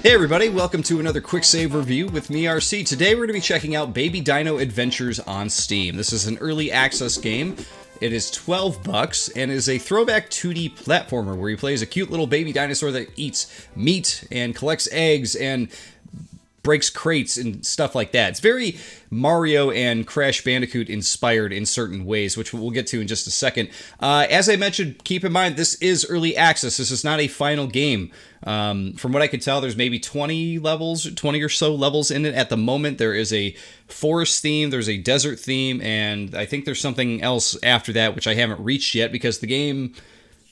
Hey everybody, welcome to another QuickSave review with me, RC. Today we're going to be checking out Baby Dino Adventures on Steam. This is an early access game. It is $12 and is a throwback 2D platformer where you play as a cute little baby dinosaur that eats meat and collects eggs and breaks crates and stuff like that. It's very Mario and Crash Bandicoot inspired in certain ways, which we'll get to in just a second. As I mentioned, keep in mind, this is early access. This is not a final game. From what I can tell, there's maybe 20 or so levels in it at the moment. There is a forest theme, there's a desert theme, and I think there's something else after that, which I haven't reached yet because the game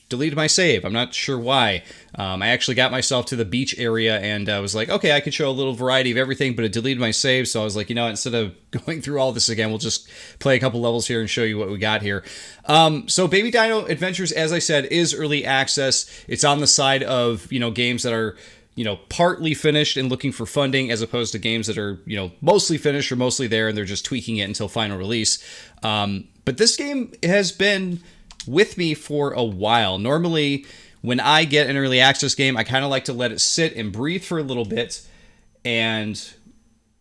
deleted my save. I'm not sure why. I actually got myself to the beach area and I was like, okay, I could show a little variety of everything, but it deleted my save. So I was like, you know, instead of going through all this again, we'll just play a couple levels here and show you what we got here. So Baby Dino Adventures, as I said, is early access. It's on the side of, you know, games that are, you know, partly finished and looking for funding, as opposed to games that are, you know, mostly finished or mostly there and they're just tweaking it until final release. But this game has been with me for a while. Normally, when I get an early access game, I kind of like to let it sit and breathe for a little bit. And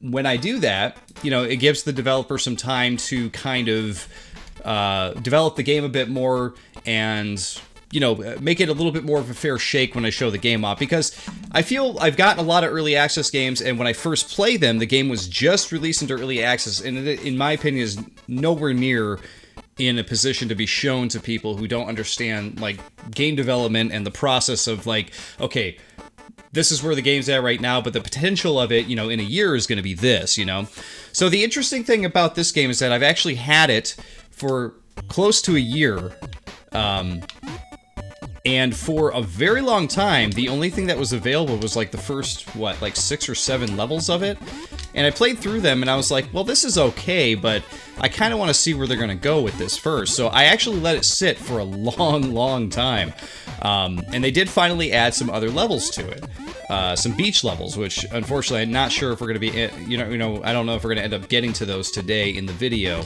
when I do that, you know, it gives the developer some time to kind of develop the game a bit more and, you know, make it a little bit more of a fair shake when I show the game off. Because I feel I've gotten a lot of early access games, and when I first play them, the game was just released into early access, and it, in my opinion, is nowhere near in a position to be shown to people who don't understand, like, game development and the process of, like, okay, this is where the game's at right now, but the potential of it, you know, in a year is going to be this, you know? So the interesting thing about this game is that I've actually had it for close to a year, and for a very long time, the only thing that was available was, like, the first, what, like 6 or 7 levels of it? And I played through them, and I was like, well, this is okay, but I kind of want to see where they're going to go with this first. So I actually let it sit for a long time. And they did finally add some other levels to it. Some beach levels, which, unfortunately, I'm not sure if we're going to be, you know, I don't know if we're going to end up getting to those today in the video.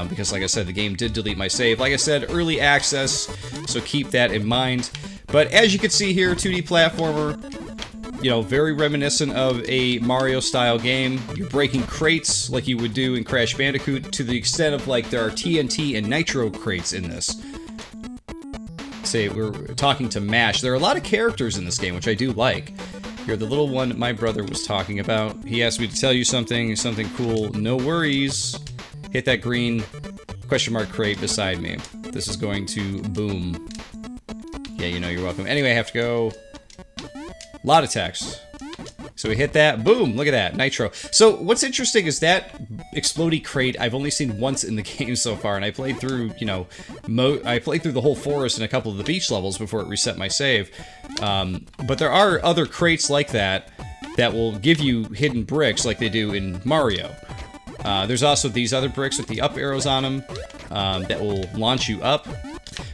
Because, like I said, the game did delete my save. Like I said, early access, so keep that in mind. But as you can see here, 2D platformer, you know, very reminiscent of a Mario-style game. You're breaking crates like you would do in Crash Bandicoot, to the extent of, like, there are TNT and Nitro crates in this. Say, we're talking to MASH. There are a lot of characters in this game, which I do like. You're the little one my brother was talking about. He asked me to tell you something cool. No worries. Hit that green question mark crate beside me. This is going to boom. Yeah, you know, you're welcome. Anyway, I have to go. A lot of text. So we hit that. Boom! Look at that. Nitro. So what's interesting is that explodey crate I've only seen once in the game so far, and I played through, you know, I played through the whole forest and a couple of the beach levels before it reset my save. But there are other crates like that that will give you hidden bricks like they do in Mario. There's also these other bricks with the up arrows on them that will launch you up.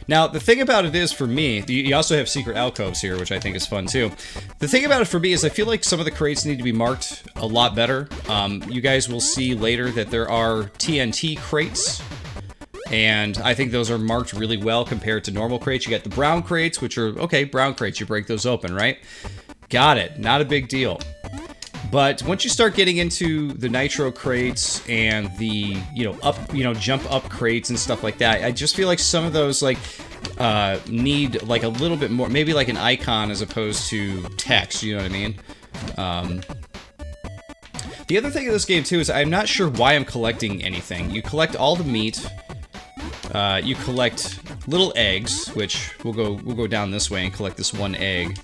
Now, the thing about it is, for me, you also have secret alcoves here, which I think is fun, too. The thing about it for me is I feel like some of the crates need to be marked a lot better. You guys will see later that there are TNT crates, and I think those are marked really well compared to normal crates. You got the brown crates, which are, okay, brown crates, you break those open, right? Got it. Not a big deal. But once you start getting into the Nitro crates and the, jump up crates and stuff like that, I just feel like some of those, like, need, like, a little bit more, maybe like an icon as opposed to text, you know what I mean? The other thing in this game, too, is I'm not sure why I'm collecting anything. You collect all the meat, you collect little eggs, which we'll go down this way and collect this one egg.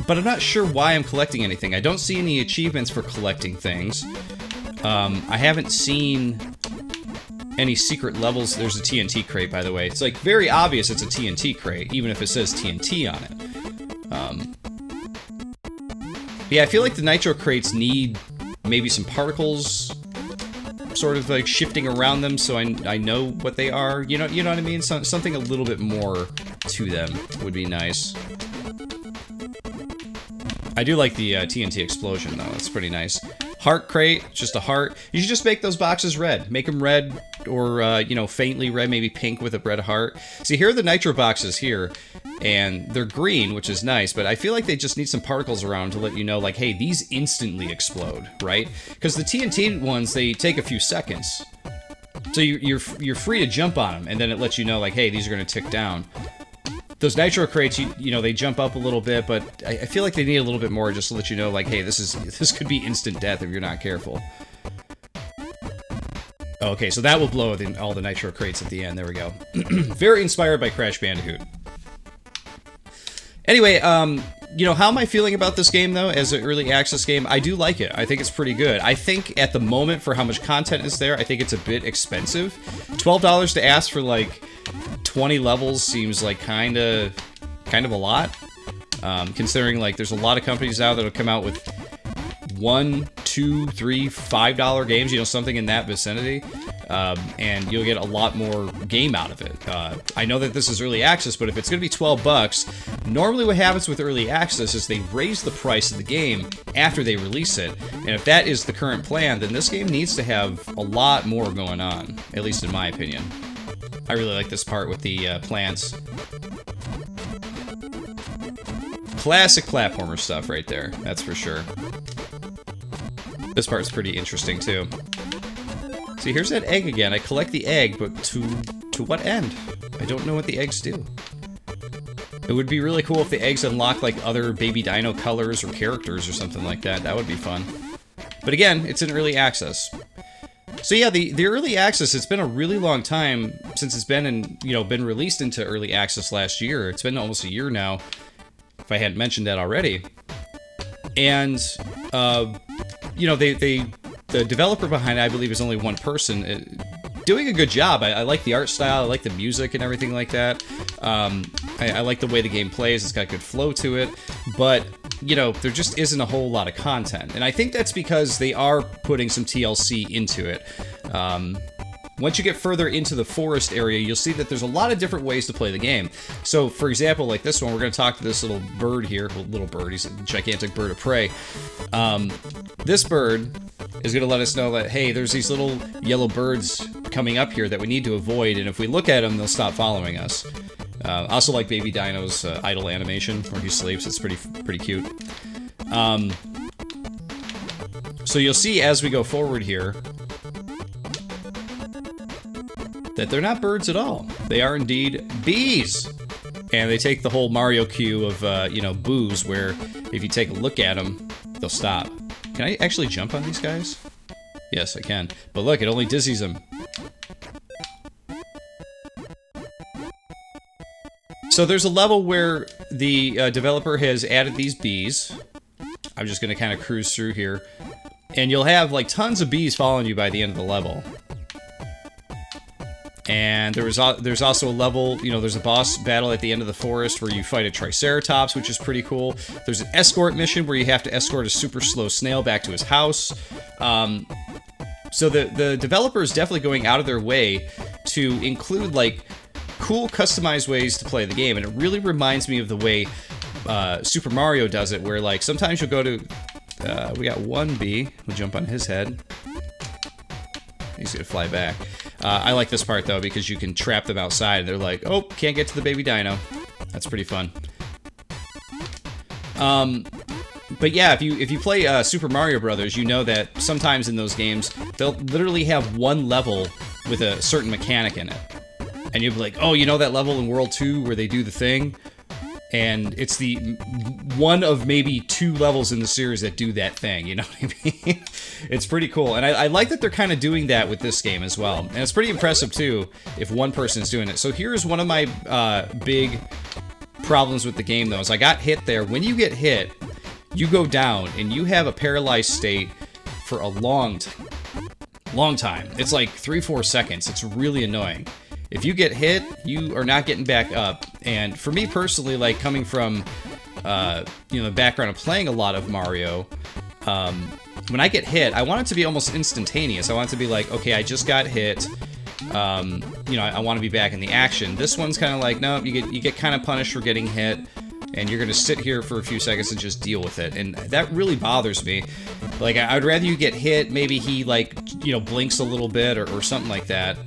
But I'm not sure why I'm collecting anything. I don't see any achievements for collecting things. I haven't seen any secret levels. There's a TNT crate, by the way. It's, like, very obvious it's a TNT crate, even if it says TNT on it. Yeah, I feel like the Nitro crates need maybe some particles sort of, like, shifting around them so I know what they are. You know what I mean? Something a little bit more to them would be nice. I do like the TNT explosion, though. It's pretty nice. Heart crate, just a heart. You should just make those boxes red. Make them red or, faintly red, maybe pink with a red heart. See, here are the Nitro boxes here. and they're green, which is nice, but I feel like they just need some particles around to let you know, like, hey, these instantly explode, right? Because the TNT ones, they take a few seconds. So you're free to jump on them, and then it lets you know, like, hey, these are going to tick down. Those nitro crates, you know, they jump up a little bit, but I feel like they need a little bit more just to let you know, like, hey, this could be instant death if you're not careful. Okay, so that will blow all the nitro crates at the end. There we go. Very inspired by Crash Bandicoot. Anyway, you know, how am I feeling about this game, though, as an early access game? I do like it. I think it's pretty good. I think at the moment, for how much content is there, I think it's a bit expensive. $12 to ask for, like, 20 levels seems like kind of a lot. Considering, like, there's a lot of companies now that'll come out with $1, $2, $3, $5 games, you know, something in that vicinity. And you'll get a lot more game out of it. I know that this is early access, but if it's going to be $12, normally what happens with early access is they raise the price of the game after they release it. And if that is the current plan, then this game needs to have a lot more going on, at least in my opinion. I really like this part with the plants. Classic platformer stuff right there, that's for sure. This part's pretty interesting too. See, here's that egg again. I collect the egg, but to what end? I don't know what the eggs do. It would be really cool if the eggs unlock, like, other Baby Dino colors or characters or something like that. That would be fun. But again, it's in early access. So yeah, the early access, it's been a really long time since it's been been released into early access last year. It's been almost a year now, if I hadn't mentioned that already. And, you know, the developer behind it, I believe, is only one person, doing a good job. I like the art style, I like the music and everything like that. I like the way the game plays, it's got good flow to it, but, you know, there just isn't a whole lot of content. And I think that's because they are putting some TLC into it. Once you get further into the forest area, you'll see that there's a lot of different ways to play the game. So, for example, like this one, we're going to talk to this little bird here. Well, little bird, he's a gigantic bird of prey. This bird is going to let us know that, hey, there's these little yellow birds coming up here that we need to avoid, and if we look at them, they'll stop following us. Also like Baby Dino's idle animation, where he sleeps. It's pretty cute. So you'll see as we go forward here that they're not birds at all. They are indeed bees. And they take the whole Mario cue of, you know, boos, where if you take a look at them, they'll stop. Can I actually jump on these guys? Yes, I can. But look, it only dizzies them. So there's a level where the developer has added these bees. I'm just going to kind of cruise through here. And you'll have, like, tons of bees following you by the end of the level. And there's also a level, you know, there's a boss battle at the end of the forest where you fight a Triceratops, which is pretty cool. There's an escort mission where you have to escort a super slow snail back to his house. So the developer is definitely going out of their way to include, like, cool customized ways to play the game. And it really reminds me of the way Super Mario does it, where, like, sometimes you'll go to... we got one bee. We'll jump on his head. He's gonna fly back. I like this part, though, because you can trap them outside, and they're like, oh, can't get to the Baby Dino. That's pretty fun. But yeah, if you play Super Mario Brothers, you know that sometimes in those games, they'll literally have one level with a certain mechanic in it. And you'll be like, oh, you know that level in World 2 where they do the thing? And it's the one of maybe 2 levels in the series that do that thing, you know what I mean? It's pretty cool, and I like that they're kind of doing that with this game as well. And it's pretty impressive, too, if one person is doing it. So here's one of my big problems with the game, though, is I got hit there. When you get hit, you go down, and you have a paralyzed state for a long time. It's like 3-4 seconds. It's really annoying. If you get hit, you are not getting back up. And for me personally, like, coming from, you know, the background of playing a lot of Mario, when I get hit, I want it to be almost instantaneous. I want it to be like, okay, I just got hit. You know, I want to be back in the action. This one's kind of like, no, you get kind of punished for getting hit, and you're going to sit here for a few seconds and just deal with it. And that really bothers me. Like, I'd rather you get hit, maybe he, like, you know, blinks a little bit or something like that.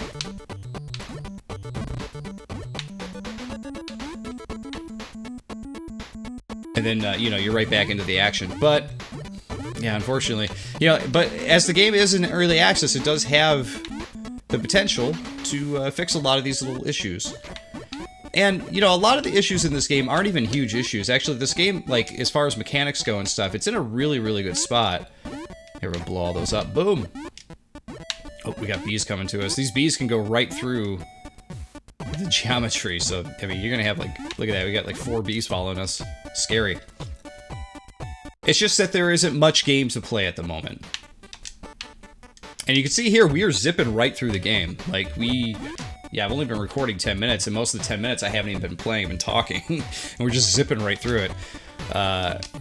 and then, you know, you're right back into the action. But, yeah, unfortunately, you know, but as the game is in early access, it does have the potential to fix a lot of these little issues. And, you know, a lot of the issues in this game aren't even huge issues. Actually, this game, like, as far as mechanics go and stuff, it's in a really, really good spot. Here, we'll blow all those up. Boom! Oh, we got bees coming to us. These bees can go right through the geometry, so, I mean, you're gonna have, like, look at that, we got, like, 4 bees following us. Scary. It's just that there isn't much game to play at the moment. And you can see here, we are zipping right through the game. Like, yeah, I've only been recording 10 minutes, and most of the 10 minutes I haven't even been playing, I've been talking. And we're just zipping right through it.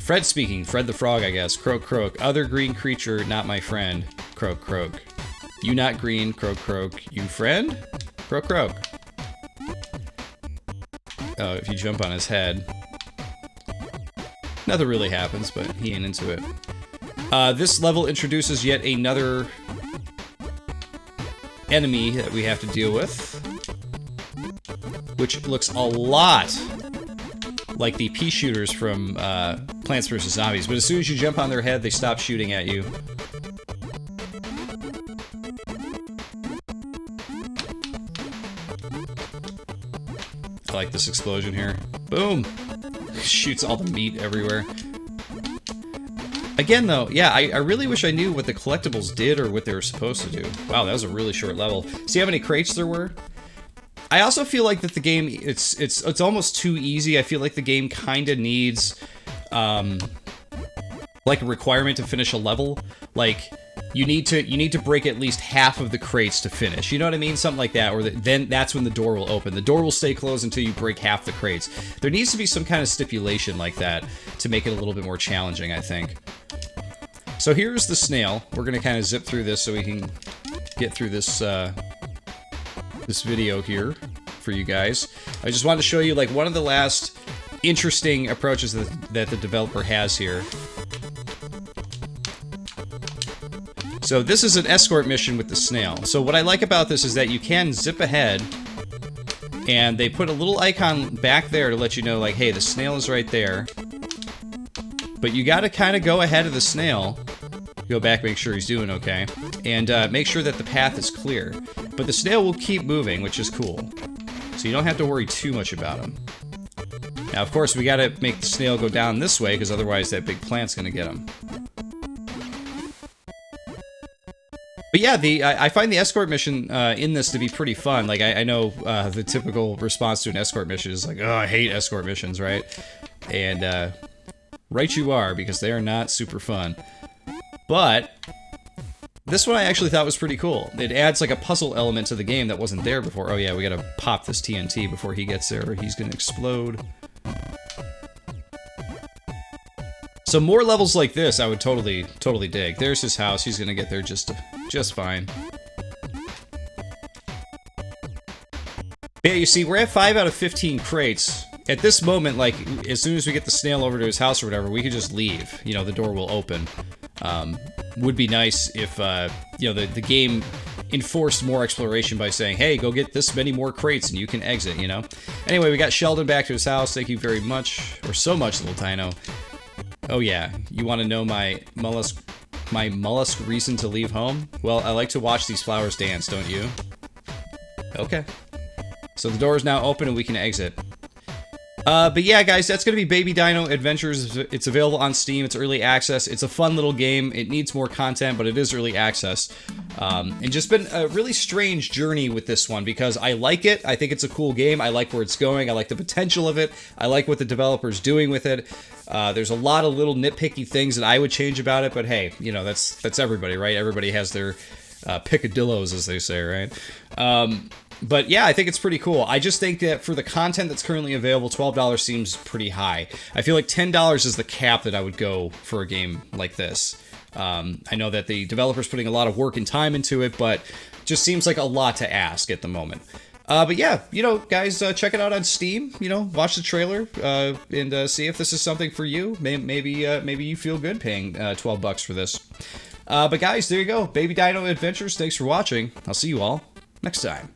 Fred speaking. Fred the Frog, I guess. Croak, croak. Other green creature, not my friend. Croak, croak. You not green. Croak, croak. You friend? Croak, croak. Oh, if you jump on his head. Nothing really happens, but he ain't into it. This level introduces yet another enemy that we have to deal with, which looks a lot like the pea shooters from Plants vs. Zombies, but as soon as you jump on their head, they stop shooting at you. I like this explosion here. Boom! Shoots all the meat everywhere. Again, though, yeah, I really wish I knew what the collectibles did or what they were supposed to do. Wow, that was a really short level. See how many crates there were? I also feel like that the game, it's almost too easy. I feel like the game kind of needs, like a requirement to finish a level. Like, you need to break at least half of the crates to finish. You know what I mean? Something like that, or then that's when the door will open. The door will stay closed until you break half the crates. There needs to be some kind of stipulation like that to make it a little bit more challenging, I think. So here's the snail. We're gonna kind of zip through this so we can get through this this video here for you guys. I just wanted to show you like one of the last interesting approaches that the developer has here. So this is an escort mission with the snail. So what I like about this is that you can zip ahead, and they put a little icon back there to let you know, like, hey, the snail is right there. But you gotta kind of go ahead of the snail, go back, make sure he's doing okay, and make sure that the path is clear. But the snail will keep moving, which is cool. So you don't have to worry too much about him. Now, of course, we gotta make the snail go down this way, because otherwise that big plant's gonna get him. But yeah, I find the escort mission in this to be pretty fun. Like, I know the typical response to an escort mission is like, oh, I hate escort missions, right? And right you are, because they are not super fun. But this one I actually thought was pretty cool. It adds like a puzzle element to the game that wasn't there before. Oh yeah, we gotta pop this TNT before he gets there, or he's gonna explode. So more levels like this, I would totally dig. There's his house. He's gonna get there just fine. Yeah, you see, we're at 5 out of 15 crates. At this moment, like, as soon as we get the snail over to his house or whatever, we could just leave. You know, the door will open. Would be nice if, you know, the game enforced more exploration by saying, hey, go get this many more crates and you can exit, you know? Anyway, we got Sheldon back to his house. Thank you very much. Or so much, little Dino. Oh yeah, you want to know my mollusk reason to leave home? Well, I like to watch these flowers dance, don't you? Okay. So the door is now open and we can exit. But yeah, guys, that's going to be Baby Dino Adventures. It's available on Steam. It's early access. It's a fun little game. It needs more content, but it is early access. And just been a really strange journey with this one because I like it. I think it's a cool game. I like where it's going. I like the potential of it. I like what the developer's doing with it. There's a lot of little nitpicky things that I would change about it, but hey, you know, that's everybody, right? Everybody has their picadillos, as they say, right? But yeah, I think it's pretty cool. I just think that for the content that's currently available, $12 seems pretty high. I feel like $10 is the cap that I would go for a game like this. I know that the developer's putting a lot of work and time into it, but just seems like a lot to ask at the moment. But yeah, you know, guys, check it out on Steam. You know, watch the trailer and see if this is something for you. Maybe you feel good paying $12 for this. But guys, there you go. Baby Dino Adventures. Thanks for watching. I'll see you all next time.